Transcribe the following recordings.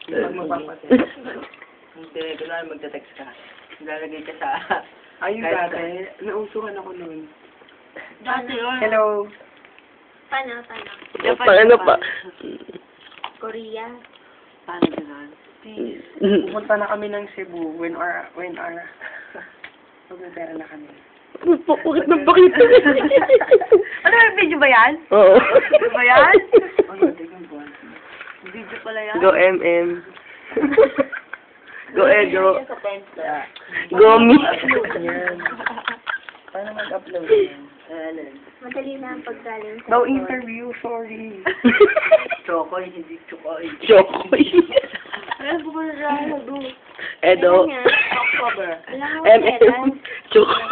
Pag magpapatext. Hindi, kunwari magte-text ka. Lalagay ka sa... Ayun dati, nausuhan ako nun. Dati yun. Hello. Paano? Paano pa? Korea. Paano gano'n? Pupunta na kami ng Cebu when our pag may pera na kami. Bakit nagpakita? Ano yung video ba yan? Oo. Video ba yan? Ayun, tingnan ko. Video pala yan. Go MM. Go Edo. Sa pencil. Go Me. Yan. Paano mag-upload yan? Madali na ang paggaling. No interview, sorry. Chokoy, hindi chokoy. Chokoy. Ano po ba na doon? Edo. October. MM. Chokoy.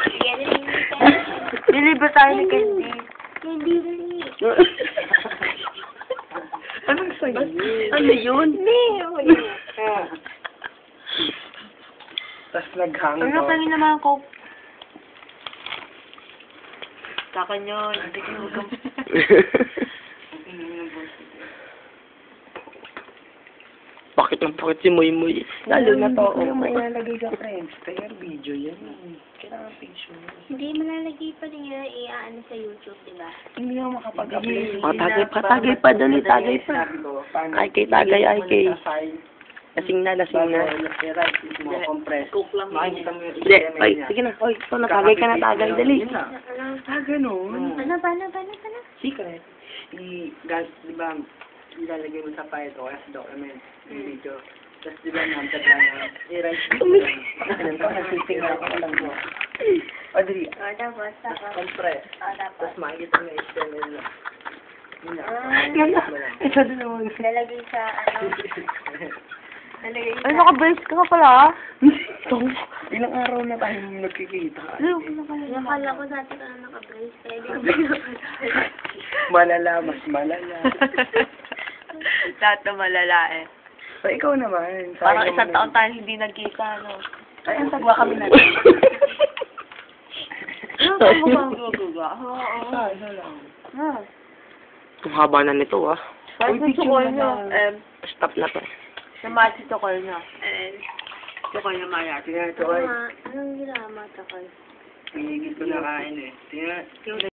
Bili ba tayo ni Candy? Candy rin. Anong sa'yo? Ano yun? Hindi. Tapos naghang Ano ko. kami naman ko? Kakan yun. Hindi ko huwag Bakit ang pakit si Moy Moy? Lalo na to. Ano may ilalagay sa friends? Kaya video yan. Kailangan picture. Hindi malalagay pa rin yun i-ano sa YouTube, diba? Hindi ako makapag-upload. Oh, tagay pa, dali, tagay pa. Sabi ko, paano? Ay, kay tagay, ay, kay. Lasing Lasing na. I-right mo, compress. Cook lang. Makikita mo yung Hindi, HTML ay, niya. sige na. Oy, ito, natagay ka na, tagay, dali. Yun na. Ah, ganun. Paano? Secret. Di ba, ilalagay mo sa file o as document, yung video. Tapos di ba, number lang na, i-write mo lang. Ganun to, nagsisingal ako lang mo. Audrey, O, tapos. Compress. Tapos. Tapos makikita mo yung HTML na. Yun na. ganda. Ito din naman. Lalagay sa ano. Lalagay sa... Ay, naka-brace ka pala. Ito, ilang araw na tayo nagkikita. Nakala ko dati ka na naka-brace. Kaya di ko pinapalala. Malala, mas malala. Lahat na malala eh. So, ikaw naman. Parang sayang isang mo taon na- tayo hindi nagkita, no? Ay, ang tagwa kami na. Ano ba ang gagawa? Isa lang. Ang haba na nito, ah. Parang Uy, gusto ko picture nyo. na. Stop na to. Namati to ko nyo. Chokoy na maya. Tingnan, Ano chokoy. nga? Anong ginawa mo to ko? Pinigil ko na kain eh. Tingnan.